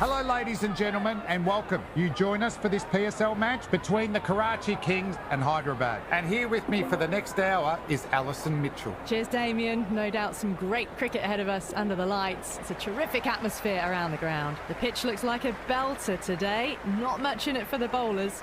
Hello ladies and gentlemen, and welcome. You join us for this PSL match between the Karachi Kings and Hyderabad. And here with me for the next hour is Alison Mitchell. Cheers Damien, no doubt some great cricket ahead of us under the lights. It's a terrific atmosphere around the ground. The pitch looks like a belter today, not much in it for the bowlers.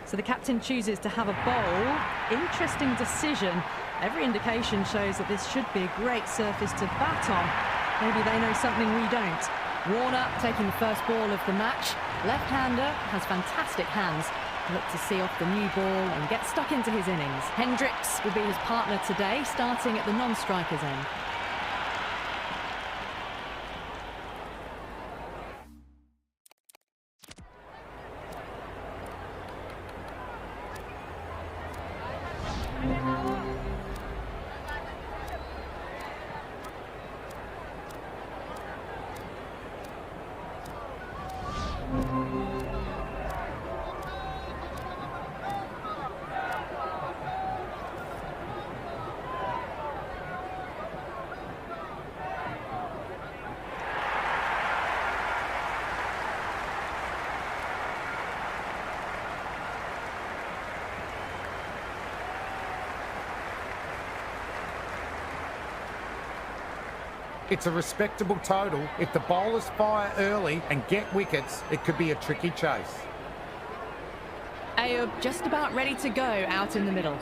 So the captain chooses to have a bowl. Interesting decision. Every indication shows that this should be a great surface to bat on. Maybe they know something we don't. Warner taking the first ball of the match. Left-hander has fantastic hands. Look to see off the new ball and get stuck into his innings. Hendricks will be his partner today, starting at the non-striker's end. It's a respectable total. If the bowlers fire early and get wickets, it could be a tricky chase. Ayub just about ready to go out in the middle.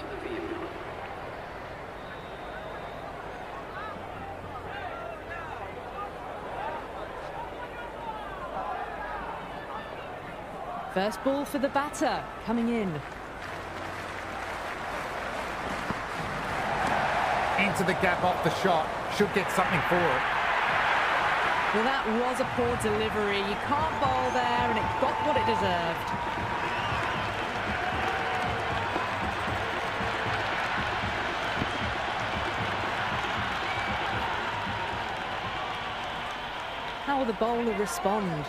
First ball for the batter, coming in. Into the gap off the shot. Should get something for it. Well, that was a poor delivery. You can't bowl there, and it got what it deserved. How will the bowler respond?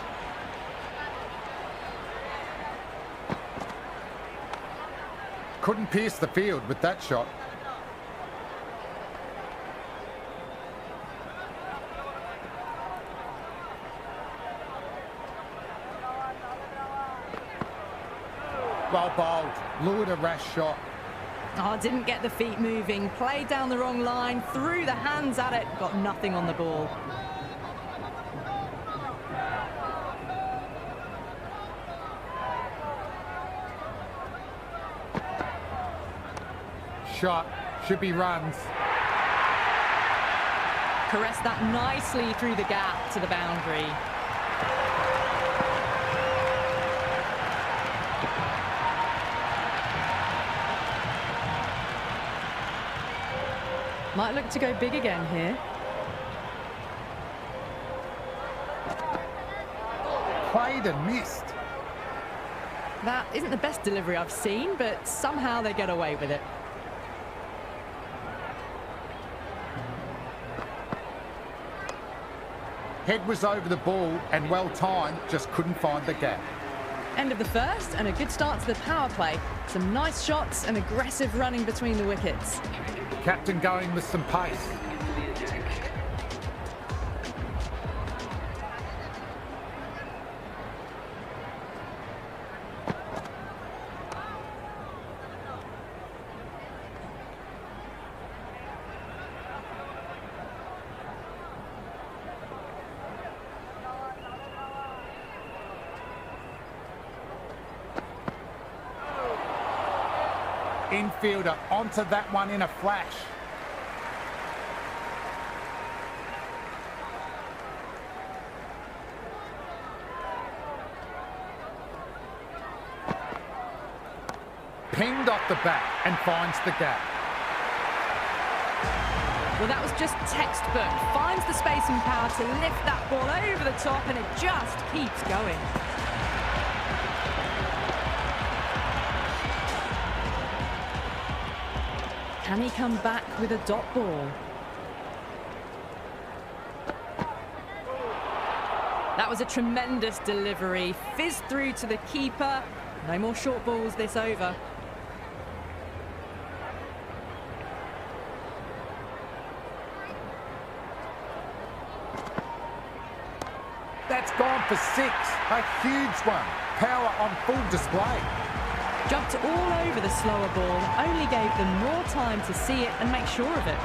Couldn't pierce the field with that shot. Well bowled, lured a rash shot. Oh, didn't get the feet moving, played down the wrong line, threw the hands at it, got nothing on the ball. Shot, should be runs. Caressed that nicely through the gap to the boundary. Might look to go big again here. Played and missed. That isn't the best delivery I've seen, but somehow they get away with it. Head was over the ball and well timed, just couldn't find the gap. End of the first and a good start to the power play. Some nice shots and aggressive running between the wickets. Captain going with some pace. Infielder onto that one in a flash. Pinged off the bat and finds the gap. Well, that was just textbook. Finds the space and power to lift that ball over the top, and it just keeps going. Can he come back with a dot ball? That was a tremendous delivery. Fizzed through to the keeper. No more short balls this over. That's gone for 6. A huge one. Power on full display. Jumped all over the slower ball, only gave them more time to see it and make sure of it.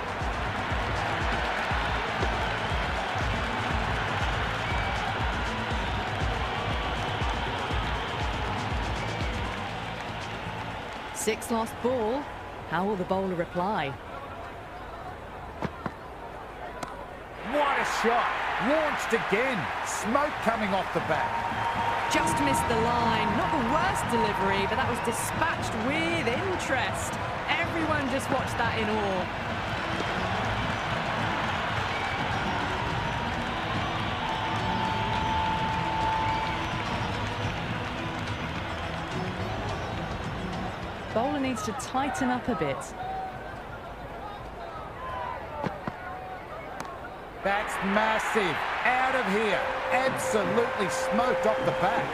Six lost ball. How will the bowler reply? What a shot. Launched again. Smoke coming off the bat. Just missed the line. Not the worst delivery, but that was dispatched with interest. Everyone just watched that in awe. Bowler needs to tighten up a bit. That's massive. Out of here. Absolutely smoked off the bat.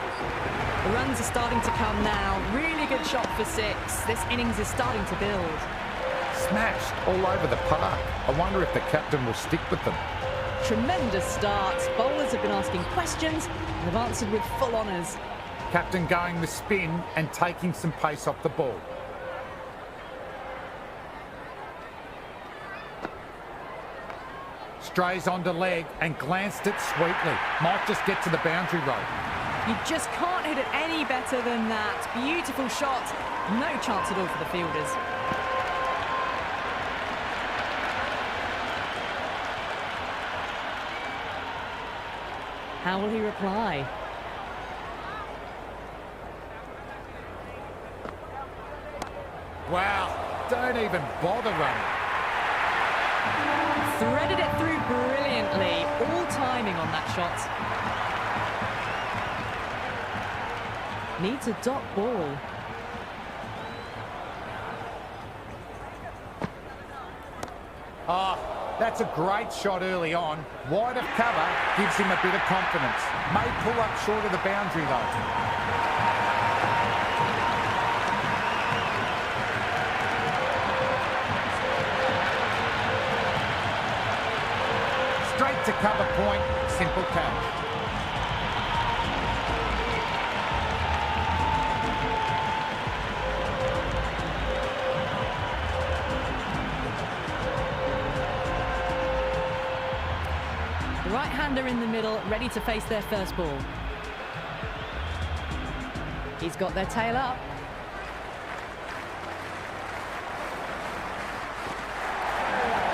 The runs are starting to come now. Really good shot for 6. This innings is starting to build. Smashed all over the park. I wonder if the captain will stick with them. Tremendous start. Bowlers have been asking questions and have answered with full honours. Captain going with spin and taking some pace off the ball. Strays onto leg and glanced it sweetly. Might just get to the boundary rope. You just can't hit it any better than that. Beautiful shot. No chance at all for the fielders. How will he reply? Wow, don't even bother running. Threaded it through brilliantly. All timing on that shot. Needs a dot ball. Oh, that's a great shot early on. Wide of cover gives him a bit of confidence. May pull up short of the boundary though. Straight to cover point, simple catch. The right-hander in the middle, ready to face their first ball. He's got their tail up.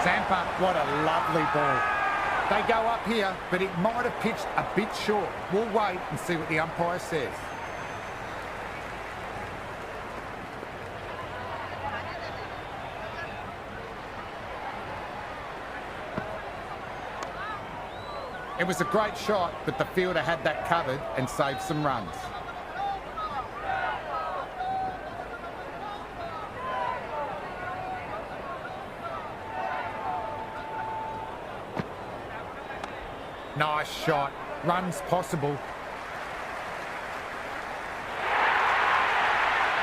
Zampa, what a lovely ball. They go up here, but it might have pitched a bit short. We'll wait and see what the umpire says. It was a great shot, but the fielder had that covered and saved some runs. Nice shot. Runs possible.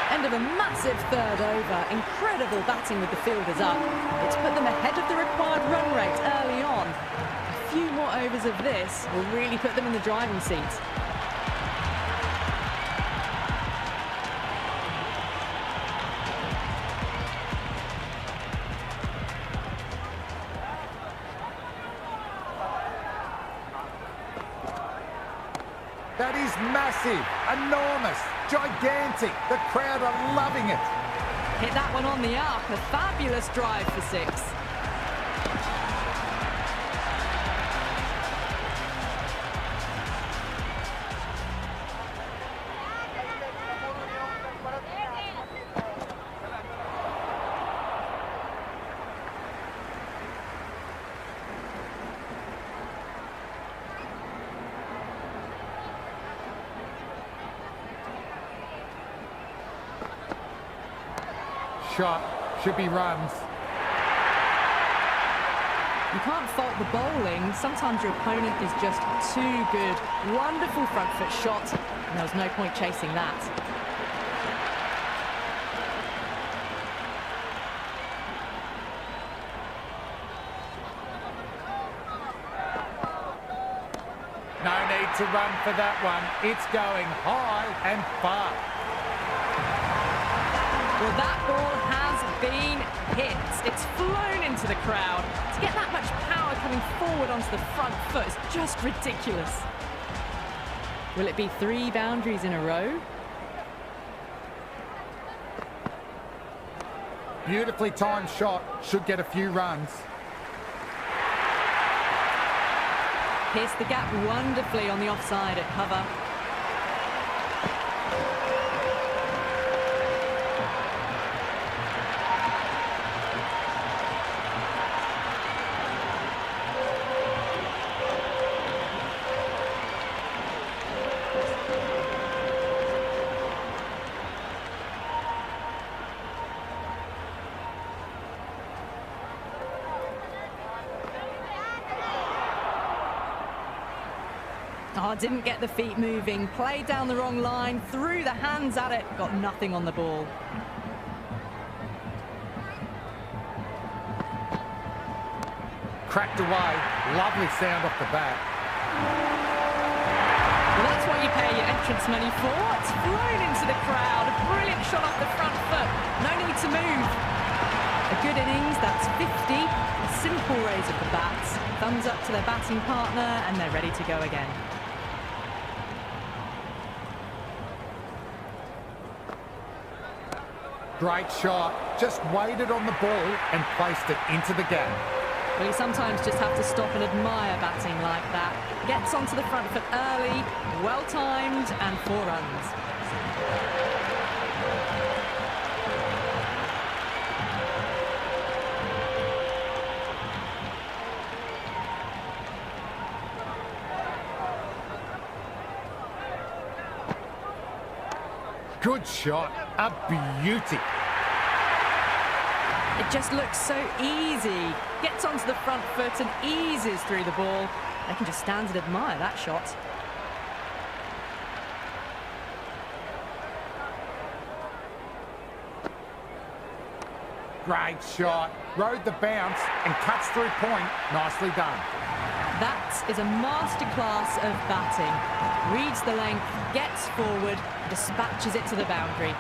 End of a massive third over. Incredible batting with the fielders up. It's put them ahead of the required run rate early on. A few more overs of this will really put them in the driving seat. That is massive, enormous, gigantic. The crowd are loving it. Hit that one on the arc. A fabulous drive for 6. Shot, should be runs. You can't fault the bowling. Sometimes your opponent is just too good. Wonderful front foot shot. And there was no point chasing that. No need to run for that one. It's going high and far. Well, that ball has been hit. It's flown into the crowd. To get that much power coming forward onto the front foot is just ridiculous. Will it be 3 boundaries in a row? Beautifully timed shot. Should get a few runs. Pierced the gap wonderfully on the offside at cover. Oh, didn't get the feet moving, played down the wrong line, threw the hands at it, got nothing on the ball. Cracked away, lovely sound off the bat. Well, that's what you pay your entrance money for. It's flown into the crowd, a brilliant shot off the front foot, no need to move. A good innings, that's 50, a simple raise of the bats, thumbs up to their batting partner, and they're ready to go again. Great shot, just waited on the ball and placed it into the gap. Well, you sometimes just have to stop and admire batting like that. Gets onto the front foot early, well-timed, and 4 runs. Good shot, a beauty. It just looks so easy. Gets onto the front foot and eases through the ball. They can just stand and admire that shot. Great shot, rode the bounce and cuts through point. Nicely done. That is a masterclass of batting. Reads the length, gets forward, dispatches it to the boundary.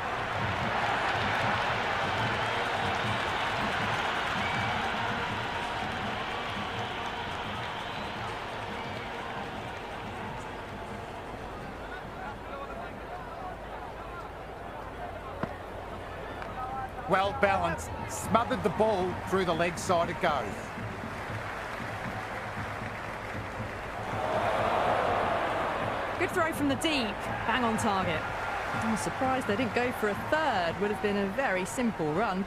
Well balanced, smothered the ball through the leg side it goes. Good throw from the deep, bang on target. I'm surprised they didn't go for a third. Would have been a very simple run.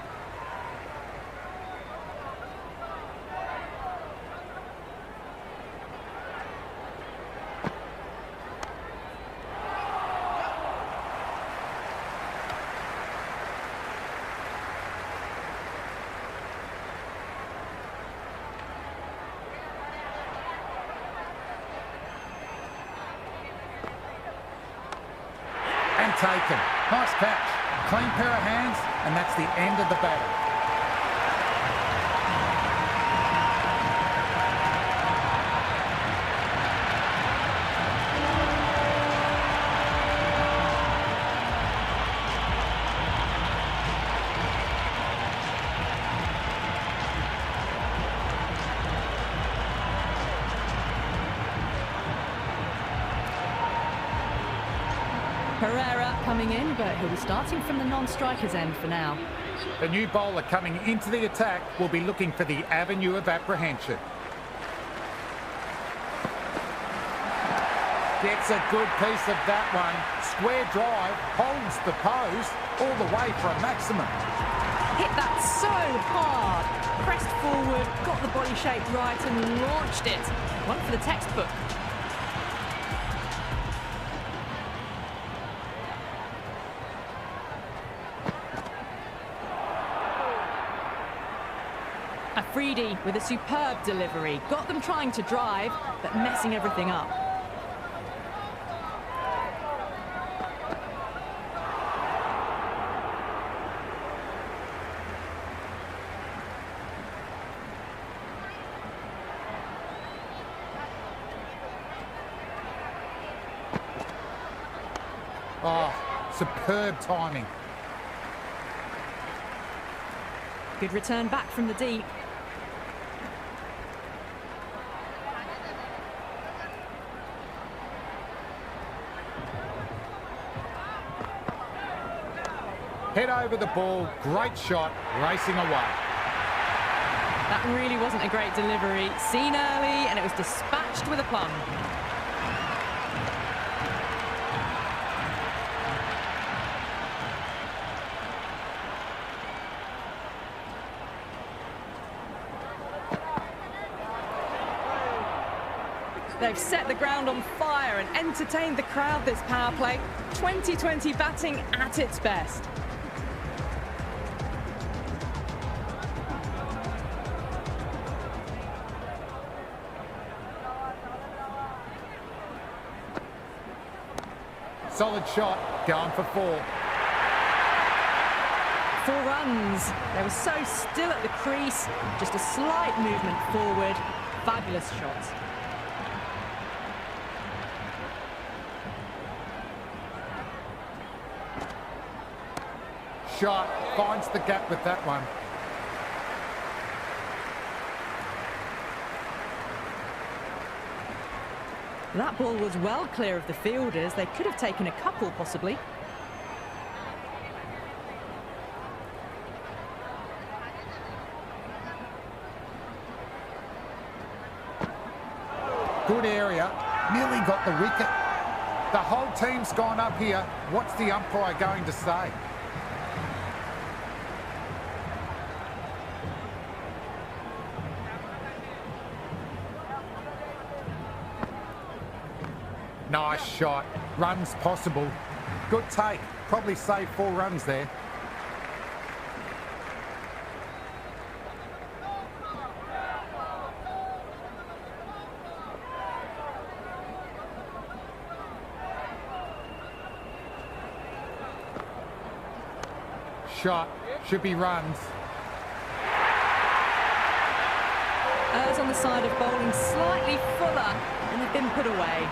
And taken. Nice catch. Clean pair of hands, and that's the end of the battle. Pereira coming in, but he'll be starting from the non-striker's end for now. The new bowler coming into the attack will be looking for the avenue of apprehension. Gets a good piece of that one. Square drive, holds the pose, all the way for a maximum. Hit that so hard. Pressed forward, got the body shape right and launched it. One for the textbook. Afridi with a superb delivery. Got them trying to drive, but messing everything up. Oh, superb timing. Good return back from the deep. Head over the ball, great shot, racing away. That really wasn't a great delivery. Seen early, and it was dispatched with aplomb. They've set the ground on fire and entertained the crowd this power play. 2020 batting at its best. Solid shot, going for 4. 4 runs. They were so still at the crease. Just a slight movement forward. Fabulous shot. Shot, finds the gap with that one. That ball was well clear of the fielders. They could have taken a couple, possibly. Good area, nearly got the wicket. The whole team's gone up here. What's the umpire going to say? Nice shot. Runs possible. Good take. Probably saved 4 runs there. Shot. Should be runs. Errs on the side of bowling slightly fuller, and they've been put away.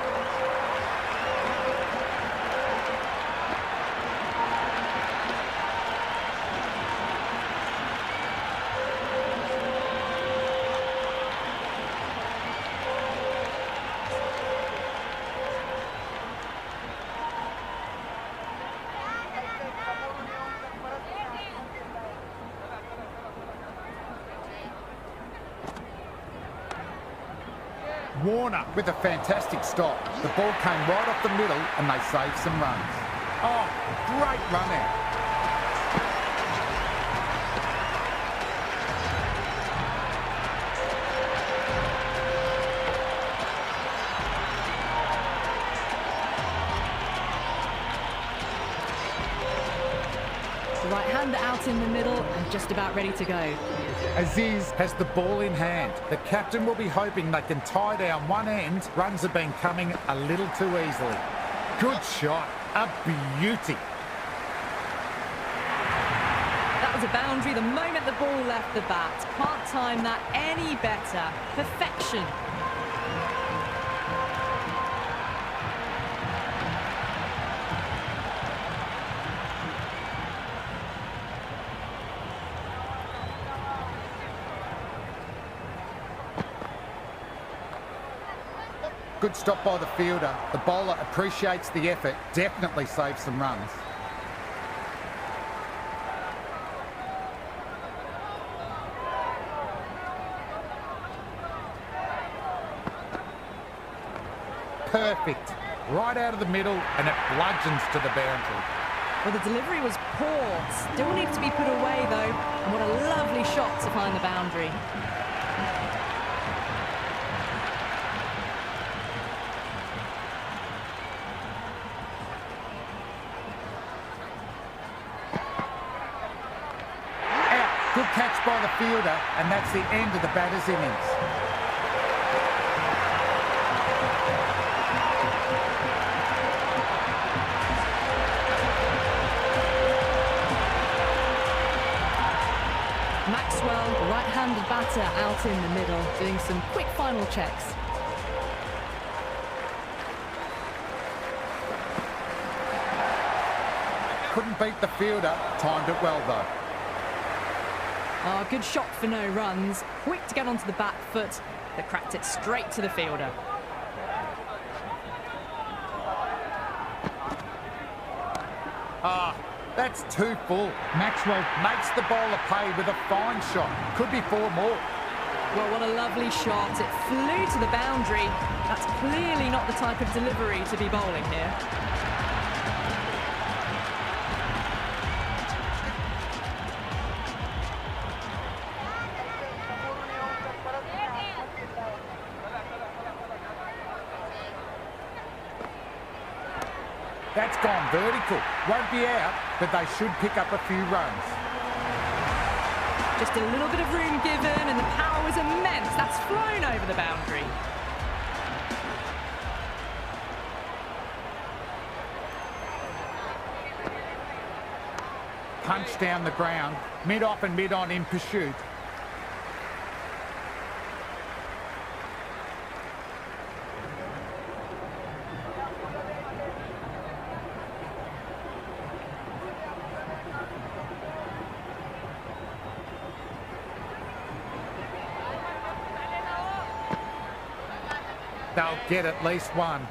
Warner with a fantastic stop. The ball came right off the middle and they saved some runs. Oh, great run out. The right-hander out in the middle and just about ready to go. Aziz has the ball in hand. The captain will be hoping they can tie down one end. Runs have been coming a little too easily. Good shot. A beauty. That was a boundary the moment the ball left the bat. Can't time that any better. Perfection. Good stop by the fielder. The bowler appreciates the effort. Definitely saves some runs. Perfect. Right out of the middle and it bludgeons to the boundary. Well, the delivery was poor. Still needs to be put away, though. And what a lovely shot to find the boundary. Good catch by the fielder, and that's the end of the batter's innings. Maxwell, right-handed batter, out in the middle, doing some quick final checks. couldn't beat the fielder. Timed it well, though. Oh, good shot for no runs. Quick to get onto the back foot, but cracked it straight to the fielder. That's too full. Maxwell makes the bowler pay with a fine shot. Could be 4 more. Well, what a lovely shot. It flew to the boundary. That's clearly not the type of delivery to be bowling here. That's gone vertical. Won't be out, but they should pick up a few runs. Just a little bit of room given, and the power was immense. That's flown over the boundary. Punch down the ground, mid-off and mid-on in pursuit. They'll get at least one.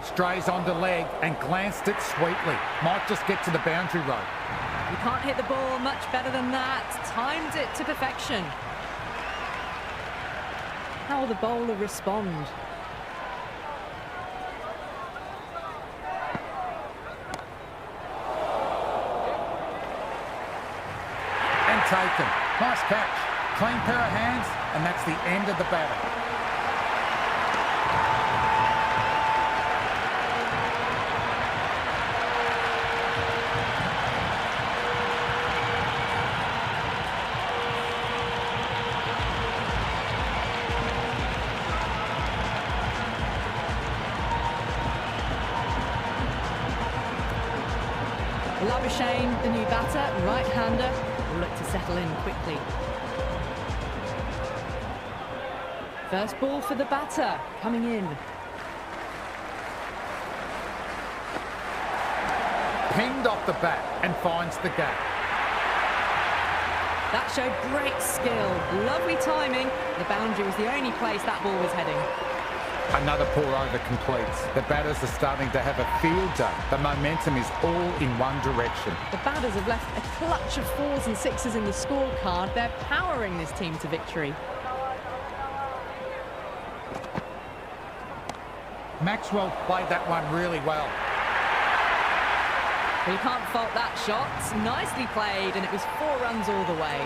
Strays onto leg and glanced it sweetly. Might just get to the boundary rope. You can't hit the ball much better than that. Timed it to perfection. How will the bowler respond? And taken. Nice catch. Clean pair of hands, and that's the end of the battle. Labuschagne, the new batter, right-hander, will look to settle in quickly. First ball for the batter, coming in. Pinged off the bat and finds the gap. That showed great skill, lovely timing. The boundary was the only place that ball was heading. Another pour over completes. The batters are starting to have a field day. The momentum is all in one direction. The batters have left a clutch of 4s and 6s in the scorecard. They're powering this team to victory. Maxwell played that one really well. Well, you can't fault that shot. Nicely played, and it was 4 runs all the way.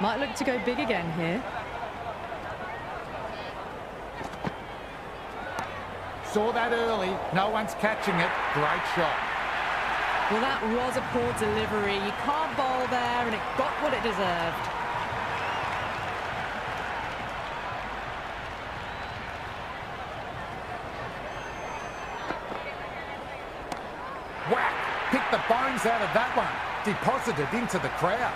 Might look to go big again here. Saw that early. No one's catching it. Great shot. Well, that was a poor delivery. You can't bowl there, and it got what it deserved. Whack! Picked the bones out of that one. Deposited into the crowd.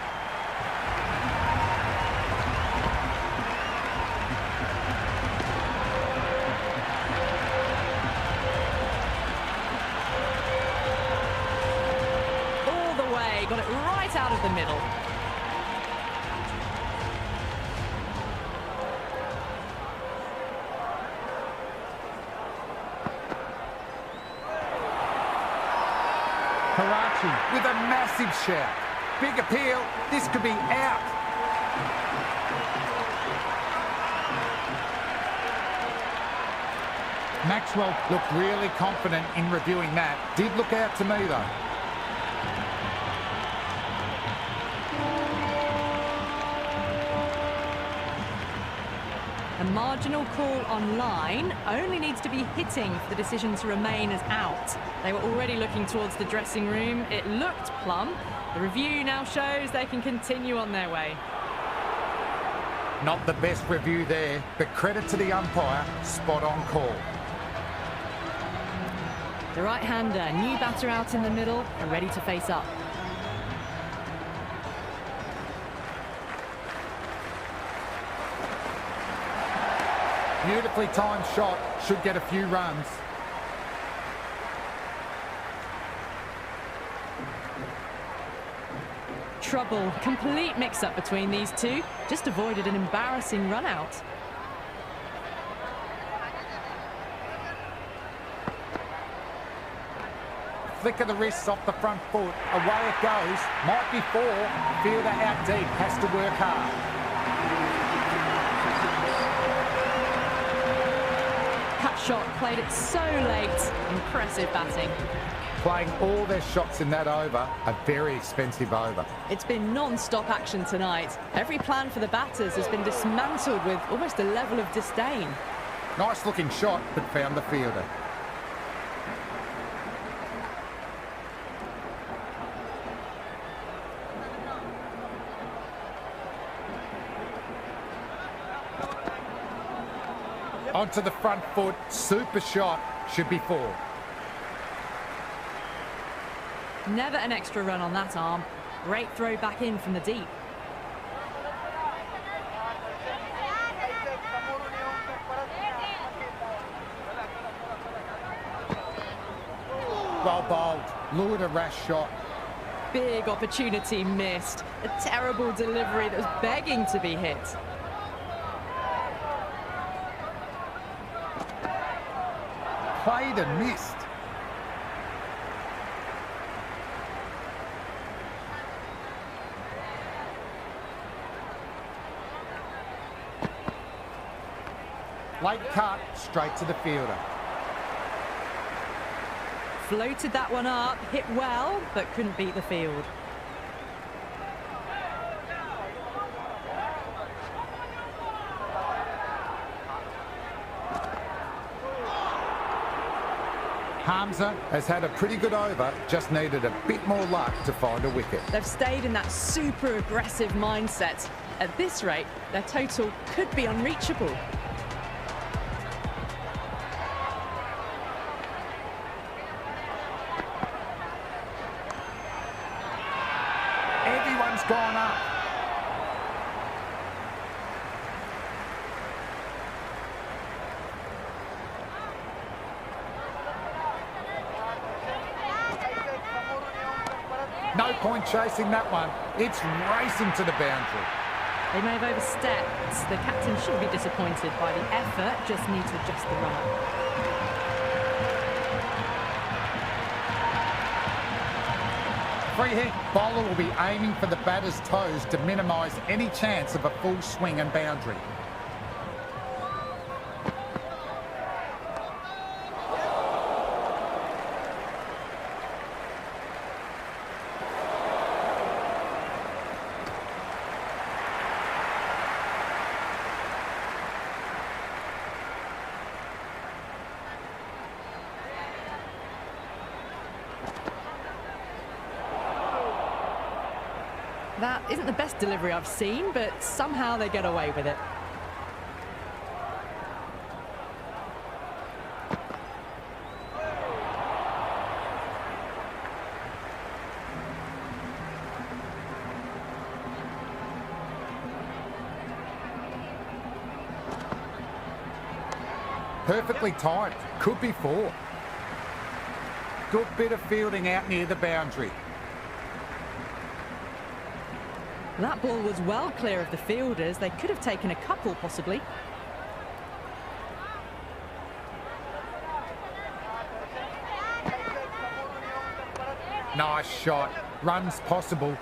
Got it right out of the middle. Karachi with a massive shout. Big appeal. This could be out. Maxwell looked really confident in reviewing that. Did look out to me, though. A A marginal call on line only needs to be hitting for the decision to remain as out. They were already looking towards the dressing room. It looked plumb. The review now shows they can continue on their way. Not the best review there, but credit to the umpire, spot on call. The right-hander, new batter out in the middle, and ready to face up. Beautifully timed shot, should get a few runs. Trouble, complete mix-up between these two. Just avoided an embarrassing run-out. Flick of the wrists off the front foot, away it goes. Might be four, fielder out deep, has to work hard. Cut shot, played it so late. Impressive batting. Playing all their shots in that over, a very expensive over. It's been non-stop action tonight. Every plan for the batters has been dismantled with almost a level of disdain. Nice looking shot, but found the fielder. Onto the front foot, super shot, should be four. Never an extra run on that arm. Great throw back in from the deep. Well bowled, lured a rash shot. Big opportunity missed. A terrible delivery that was begging to be hit. Played and missed. Late cut, straight to the fielder. Floated that one up, hit well, but couldn't beat the field. Hamza has had a pretty good over, just needed a bit more luck to find a wicket. They've stayed in that super aggressive mindset. At this rate, their total could be unreachable. Everyone's gone up. No point chasing that one. It's racing to the boundary. They may have overstepped. The captain shouldn't be disappointed by the effort, just need to adjust the run. Free hit, bowler will be aiming for the batter's toes to minimise any chance of a full swing and boundary. That isn't the best delivery I've seen, but somehow they get away with it. Perfectly timed, could be four. Good bit of fielding out near the boundary. That ball was well clear of the fielders. They could have taken a couple, possibly. Nice shot. Runs possible.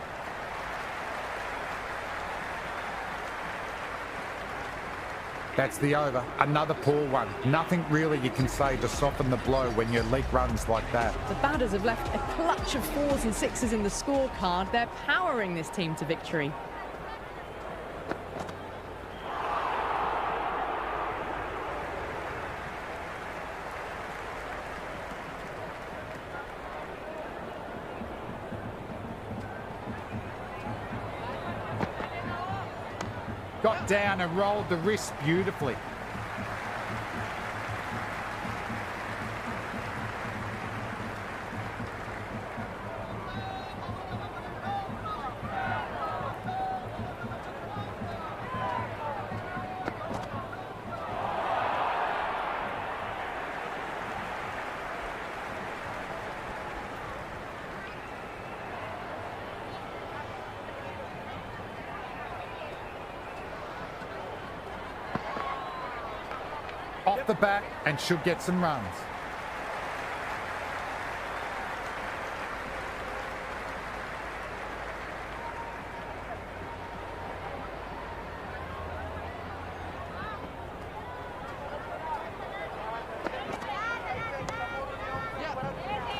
That's the over. Another poor one. Nothing really you can say to soften the blow when you leak runs like that. The batters have left a clutch of 4s and 6s in the scorecard. They're powering this team to victory. Got down and rolled the wrist beautifully. Off the bat and should get some runs.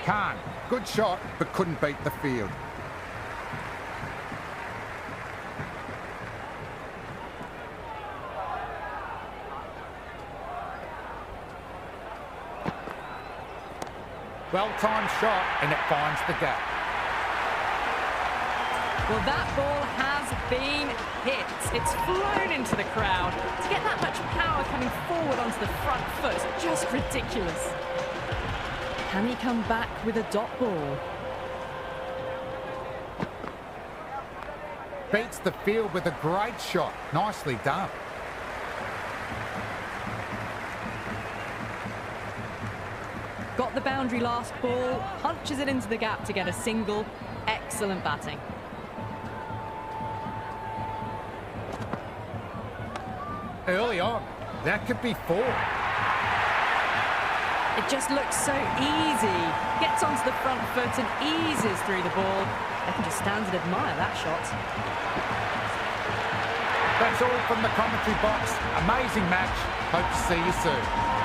Khan, good shot, but couldn't beat the field. Well-timed shot, and it finds the gap. Well, that ball has been hit. It's flown into the crowd. To get that much power coming forward onto the front foot is just ridiculous. Can he come back with a dot ball? Beats the field with a great shot. Nicely done. Got the boundary last ball, punches it into the gap to get a single. Excellent batting. Early on, that could be 4. It just looks so easy. Gets onto the front foot and eases through the ball. I can just stand and admire that shot. That's all from the commentary box. Amazing match. Hope to see you soon.